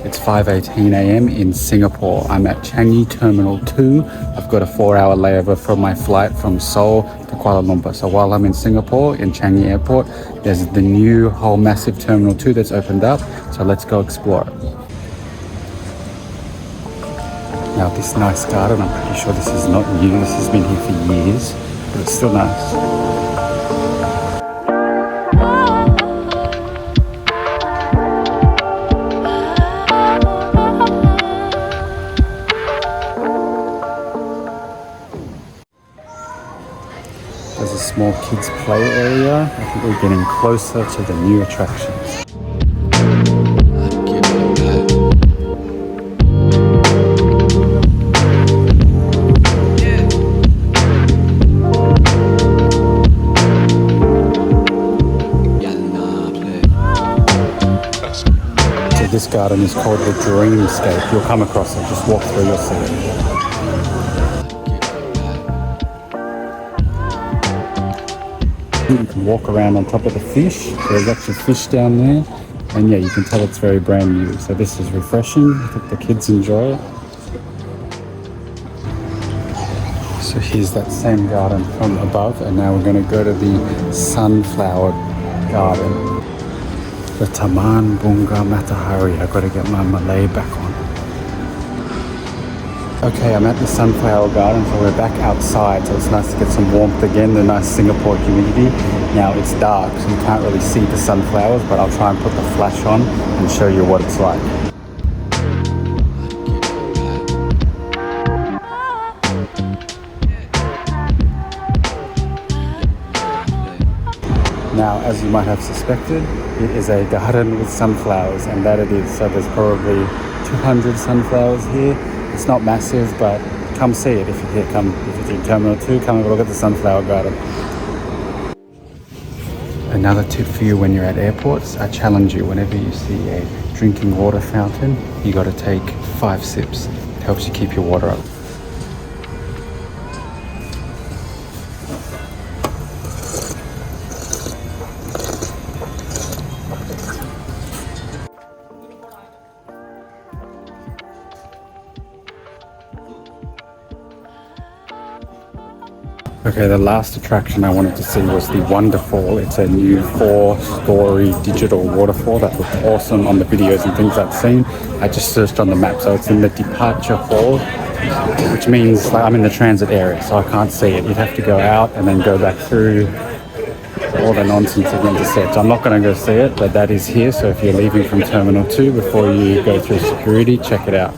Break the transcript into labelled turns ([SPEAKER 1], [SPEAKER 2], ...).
[SPEAKER 1] It's 5:18 a.m. in Singapore. I'm at Changi Terminal 2. I've got a 4-hour layover from my flight from Seoul to Kuala Lumpur. So while I'm in Singapore, in Changi Airport, there's the new whole massive Terminal 2 that's opened up. So let's go explore it. Now this nice garden, I'm pretty sure this is not new. This has been here for years, but it's still nice. There's a small kids play area. I think we're getting closer to the new attractions. So this garden is called the Dreamscape. You'll come across it, just walk through, you'll see it. You can walk around on top of the fish. There's actually fish down there. And yeah, you can tell it's very brand new. So this is refreshing. I think the kids enjoy it. So here's that same garden from above. And now we're going to go to the sunflower garden. The Taman, Bunga, Matahari. I've got to get my Malay back on. Okay, I'm at the sunflower garden, so we're back outside, so it's nice to get some warmth again, the nice Singapore humidity. Now it's dark, so you can't really see the sunflowers, but I'll try and put the flash on and show you what it's like. Now, as you might have suspected, it is a garden with sunflowers, and that it is. So there's probably 200 sunflowers here. It's not massive, but come see it if you're here. If you're in Terminal 2, come have a look at the sunflower garden. Another tip for you when you're at airports, I challenge you, whenever you see a drinking water fountain, you got to take 5 sips. It helps you keep your water up. Okay, the last attraction I wanted to see was the Wonderfall. It's a new 4-story digital waterfall that looked awesome on the videos and things I've seen. I just searched on the map, so it's in the departure hall, which means I'm in the transit area, so I can't see it. You'd have to go out and then go back through all the nonsense again to see it. So I'm not going to go see it, but that is here. So if you're leaving from Terminal 2, before you go through security, check it out.